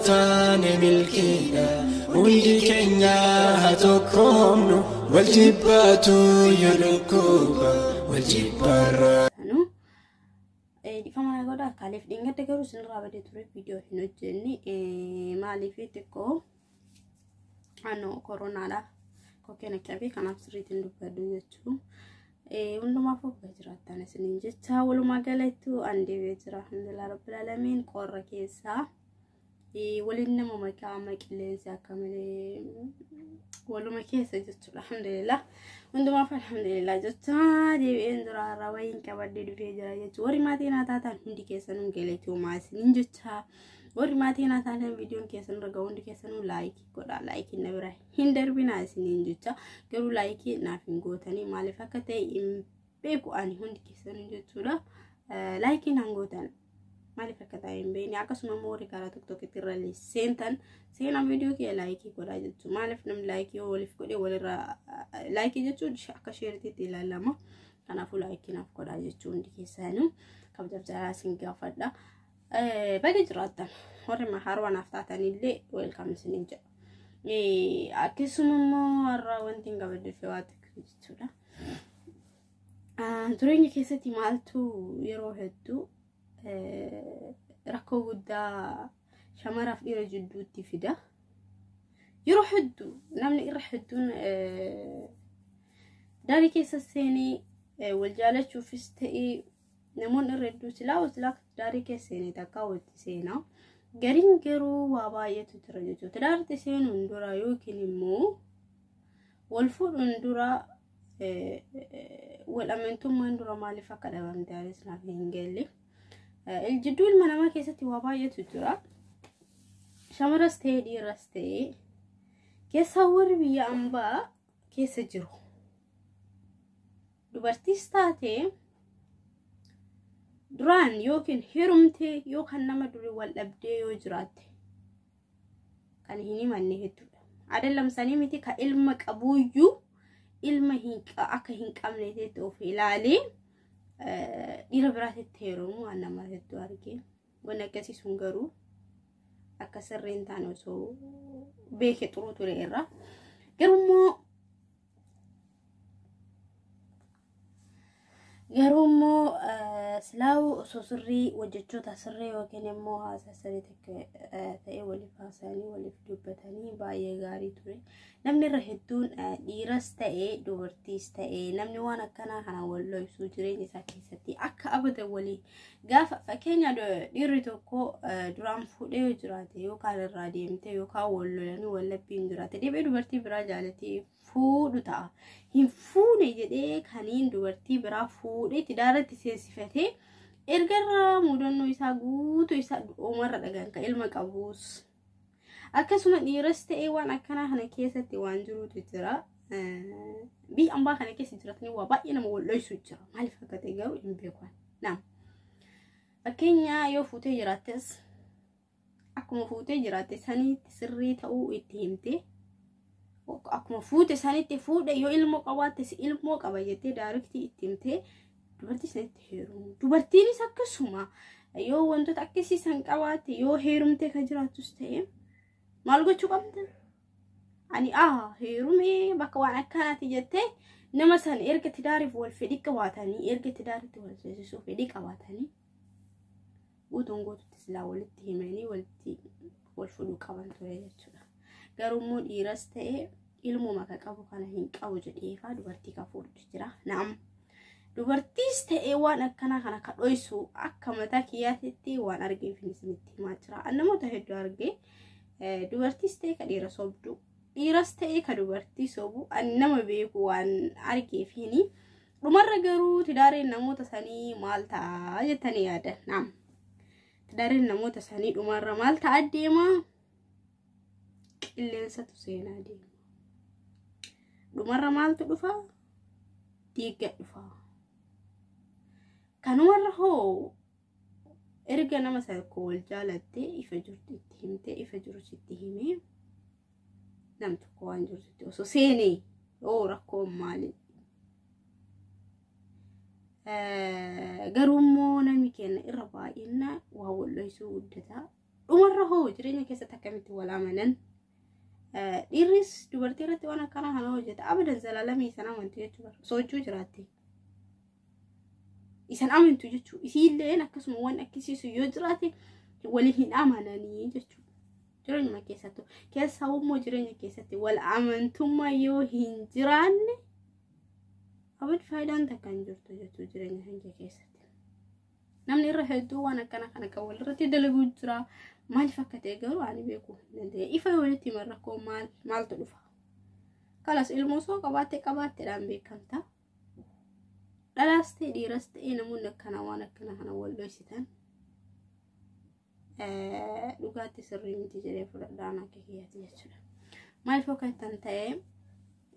يوتان ملكينا ولي كينيا هتوكمنو والجباتو يلوكوبا والجبارا di famana goda kalif dinga te garu sin rabade ture video hino jenni mali fitiko ano corona la ko kena klabi kana sritin du padu yechu unduma fo bajratane sin jecha wolu magalaitu ande wejra alhamdulillah rabbil alamin qorra kesa ولنا ما كعمل كليزا كامل ولو ما كيس جت الحمد لله وندم في الحمد لله جت هذه إندرا روين كبدي في جراية وري ما تينا تاتا هندي كيسانو قلتو ما سنين جتها وري ما تينا تاتا فيديو كيسانو رجعون دي كيسانو لايك كودا لايك النبرة هندر بنا سنين جتها قالوا لايك نافين قوتاني مالي فكتة إم بيكو أني هندي كيسانو جتولا لايك نانقوتان mali fakata imbe ni akasuma mori kala tiktok tirali sentan sena video ke like ko da jettu mali fnam like yo wolif ko de wolira like jettu shaka share titi lalama kana fu like na ko da jettu ndike sanu kabda jara singa fadda bagi jirata hore ma harwa naftata nille welcome sininja akisuma mora wantinga bede fewati jettu da duringi kesati maltu yero heddu ركو قدا شمارة في إيرا جدو تفيدا يروح هدو نامن يروح هدون داري كيس السيني والجالة شوف استئي نمون الردو سلاو سلاك داري كيس سيني تاكاو تسينا قرين قرو واباية تترجو تدار تسين اندورا يوكي نمو والفور اندورا والأمنتم اندورا مالي فاكا دوام دارسنا في هنجالي الجدول منما كيستي واباية تجرا شمرستي دي رستي كيساور بيا أمبا كيسجرو دوبرتيستاتي دران يوكن هيرمتي يوكن نما دوري والأبدي يجراتي كان هني مني هدو عدل لمساني ميتي كإلمك أبويو إلما هنك أكا هنك أمنيتي توفي لالي ديرا براتي تيرو أنا ما هدو أرجع وانا كسي سونغرو أكسر رينتانو سو بيكي ترو تريرا garumo سلاو سوسري وجدتو تسري وكنمو هذا سريتك تأي ولي فاساني ولي فدوبتاني باي غاري توري نمني رهدون ديرس تأي دورتيس تأي نمني وانا كنا هنا والله يسوجريني ساكيستي أكا أبدا ولي قاف فكينيا ديرتو كو درام فوديو جراتي يو كان الراديمتي يو كا والله يعني ولا بين جراتي دي بي دورتي براجالتي فودو تا هم فوني جدي كانين دورتي برا فودي تدارتي سيسفتي إرجع مودنو يساقوتو يساق عمر دعان كإلما كابوس أكسوما نيرست إيوان أكنا هنا كيسة تيوان جرو تجرا بي أمبا هنا كيسة جراتني وابا ينام والله يسوجرا مالي فكتيجاو إمبيكوان نعم أكينيا يو فوتي جراتس أكو فوتي جراتس هني تسري تاو إتهمتي أكو فوتي هني تفوت يو إلمو قواتس إلمو قبايتي داركتي إتهمتي dubartii sanatti heerumu dubartiin akkasuma yoo wantoota akkasii san qabaate yoo heerumtee ka jiraatus ta'e maal gochuu qabda ani heerumee bakka waan akkanaati jettee nama san erga tidaariif wal fedhii qabaatanii erga tidaaritti wal seesisuu fedhii qabaatanii guutuun guututti silaa walitti himanii walitti wal fudhuu qaban ture jechuudha garuu dhiiras ta'e ilmuma ka qabu kana hin qabu jedheefaa dubartii ka fuudhu jira naam dubartiis ta'e waan akkana kana ka dhoysu akka mataa kiyyaatti waan argee finisinitti himaa jira annamoota hedduu argee dubartiis ta'e ka dhiira sobdu dhiiras ta'e ka dubartii sobu annama beeku waan argee fini dhumarra garuu tidaareen namoota sanii maal ta'a jettanii yaadan naam tidaareen namoota sanii dhumarra maal ta'a deema qilleensatu seenaa deema dhumarra maaltu dhufa dhiiga dhufa كانوا هو إرجع نما سأقول جالتي إفجرت تهمتي إفجرت تهمي نم تقوان جرت وسوسيني أو ركوم مالي قرومو نمي كان إربا إنا وهو اللي يسود ده dhumarra hoo jireenya keessatti akkamitti wal amanan dhiirris dubartii irratti waan akkana kana hojjeta abadan zalaalamii isan amantu jechuudha sochuu jiraatti isan amantu jechuudha isiilleen akkasuma waan akkisiisu yoo jiraate waliin hin amananii jechuudha jireenya keessatti keessa hummoo jireenya keessatti wal amantummaa yoo hin jiraanne abad faayidaan takka hin jirtu jechuudha jireenya hanga keessatti namni irra hedduu waan akkana kana kan walirratti dalaguu jira maaliif akka ta'e garuu ani beeku danda'e ifa walitti marrakoo maaltu dhufa kalas ilmoo soo qabaatteedhaan beekamta dhalaas ta'e dhiiras ta'e namoonni akkana waan akkana kana wal dhoysitan dhugaatti sirrii miti jedhee fudhadhaan akka kiyyaati jechuudha maaliif akka tan ta'e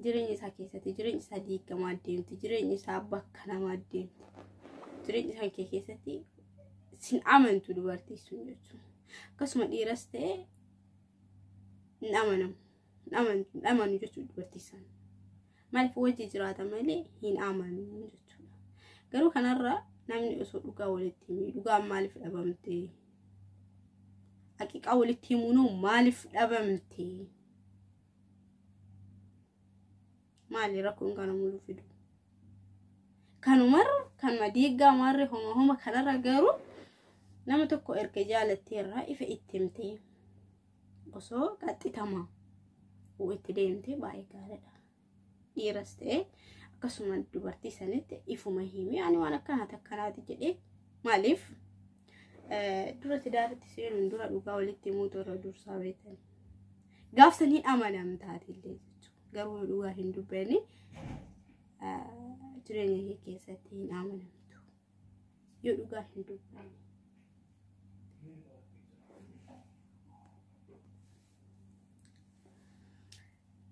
jireenya isaa keessatti jireenya isaa diigamaa deemti jireenya isaa bakka namaa deemti jireenya isaa keessatti sin amantu dubartii sun jechuudha akkasuma dhiiras ta'e hin amanu jechuudha dubartii san maaliif wajji jiraata malee hin amanu jechuudha garuu kanarra namni osoo dhugaa walitti himi dhugaan maaliif dhabamte haqiiqaa walitti himuun maaliif dhabamte maali rakkoon kana mulu fidu kanumarra kanuma diigaa maarree homa kanarra garuu nama tokko erga jaalatteerraa ifa itti himtee osoo qaxxitamaa itti deemtee baay'ee gaariidha dhiiras ta'e akkasuma dubartii sanitti ifuma himi ani waan akkanaati jedhee maaliif dura tidaarratti seenuun dura dhugaa walitti himuutu irra dursaa beektan gaafsanii amanamtaatiillee jechuudha garuu dhugaa hin dubbanne jireenya keessatti hin amanamtu yoo dhugaa hin dubbanne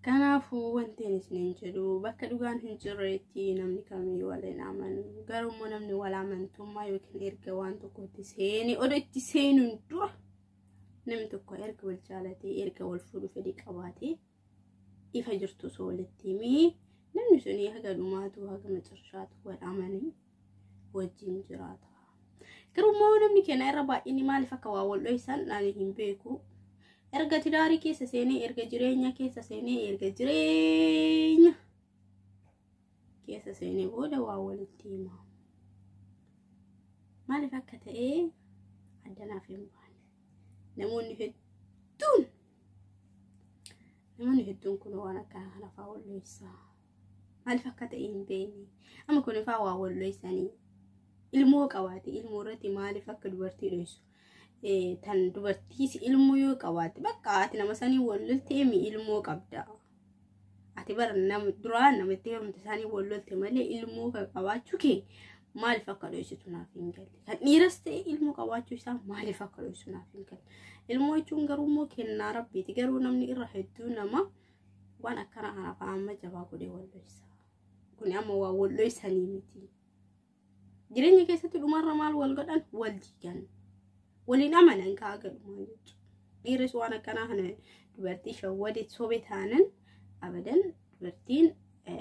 kanaafuu wanti isiniin jedhu bakka dhugaan hin jirreetti namni kamiyyuu wal hin amanu garuu namni wal amantummaa yookiin erga waan tokkotti seeni odoo itti seenuun dura namni tokko erga wal jaalatee erga wal fuudhu fedhii qabaatee ifa jirtu soo walitti himii namni sun haga dhumaatu haga macarshaatu wal amanii wajjin jiraata garuu namni keenya irra baay'inni maaliif akka waa wal dhoysan ani hin beeku erga tidaarii keessa seenee erga jireenya keessa seenee erga jireenya keessa seenee booda waa walitti hima maaliif akka ta'e addanaaf hin baane namoonni hedduun kun waan akkana kana faa wal dhoysaa maaliif akka ta'e hin beekne amma kun faa waa wal dhoysanii ilmoo qabaate ilmoo irratti maaliif akka dubartii dhoysu tan dubartiis ilmoo yoo qabaate bakka ati nama sanii walloltee mi ilmoo qabda ati bar nama duraan namatti heerumte sanii walloltee malee ilmoo kan qabaachuu kee maaliif akka dhoysitu naaf hin galle kan dhiiras ta'e ilmoo qabaachuu isaa maaliif akka dhoysitu naaf hin galle ilmoo jechuun garuu immoo kennaa rabbiiti garuu namni irra hedduu nama waan akkana kana faama jabaa godhee wallolsa kun amma waa wallolsanii miti jireenya keessatti dhumarra maal wal godhan wal diigan waliin amanan kaaga dhumaa jechuudha dhiirris waan akkana kana dubartii shawwade sobe taanan abadan dubartiin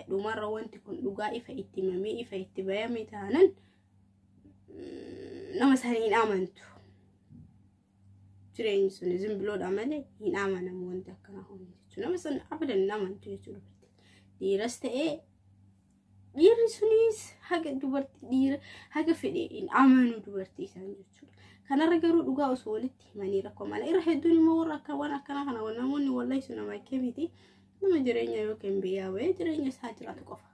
dhumarra wanti kun dhugaa ifa itti himamee ifa itti bayame taanan nama sanii hin amantu jireenyi sun zimbiloodha malee hin amanamu wanti akkana home jechuudha nama san abadan hin amantu jechuudha dhiiras ta'ee dhiirri sunis haga dubartii dhiira haga fedhe hin amanu dubartii isaan jechuudha kanarra garuu dhugaa osoo walitti himanii rakkoo mala irra hedduun immoo warra akka waan akkana kana namoonni wallahi sun nama akkamitti nama jireenya yookiin biyyaa wayii jireenya isaa jiraatu qofa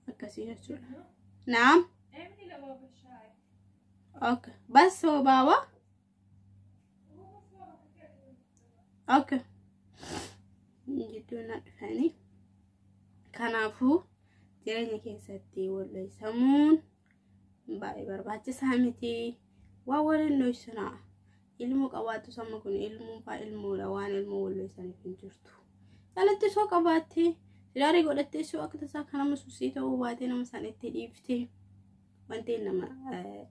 akkasii jechuudha naam okay bas so baba okay jidduun dhufanii kanaafuu jireenya keessatti wal dhoysamuun baay'ee barbaachisaa miti waa waliin dhoysanaa ilmoo qabaatu samma kun ilmoo faa ilmoodha waan ilmoo wal dhoysaniif hin jirtu salatti soo qabaattee sidaarii godhattee soo akka tasaa kanama suusii ta'uu baatee nama san itti dhiiftee wanti nama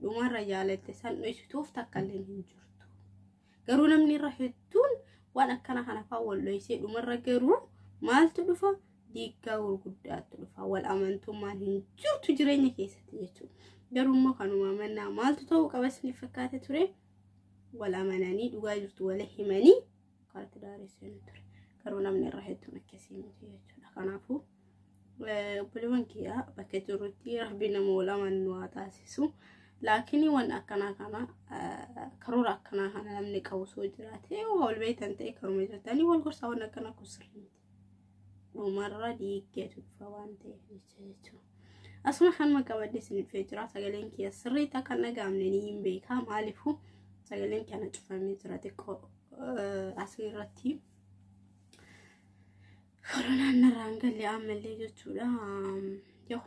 dhumarra jaalatte san dhoysituuf takka illee hin jirtu garuu namni irra hedduun waan akkana kana faa walloysee dhumarra garuu maaltu dhufa diiggaa gurguddaatu dhufa wal amantummaan hin jirtu jireenya keessatti jechuudha. Garuu immoo kanuma mannaa maaltu ta'uu qabas ni fakkaate ture wal amananii dhugaa jirtu wal himanii karatti daaressanii ture. Garuu namni irra hedduun akkasii miti jechuudha. Kanaafuu obboleewwan kiyyaa bakka jirrutti rabbi nama wal amannu haa taasisu. Laakiin waan akkana kana karoora akkana kana namni qabu soo jiraate wal beektan ta'e karuma jirtanii wal gorsaa waan akkana kusirri dhumarra diiggeetu dhufa waan ta'eef jechuudha. Asuma kanuma qabadde sinifee jira sagaleen kiyya sirriitaa kan dhagaamne ni hin beekaa maaliifuu sagaleen kana cufamee jira xiqqoo asirratti koronaan narraan galee ammallee jechuudha. Yoo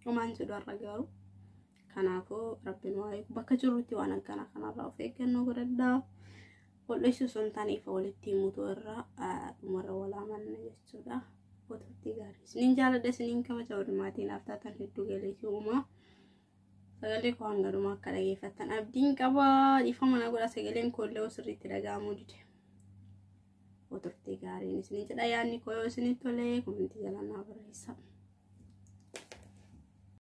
homaan jedhu har'a garuu kanaafuu rabbiin waa'ee bakka jirrutti waan akkana kanarraa of eeggannoo godhadhaa. Wal'eessu sun taaniif walitti himutu irraa dhumarra wal amanna jechuudha. Fotooti gaarii. Sinin jaaladha sinin kabaja walumaatiin aftaatan hedduu galeetii uumaa. Sagalee koo hanga dhumaa akka dhageeffattan abdiin qaba. Dhiifama na godha sagaleen koollee sirriitti dhaga'amuu dide. Fotooti gaariin sinin jedha yaadni koo yoo isinitti tolee komentii jalaan naa barreessaa.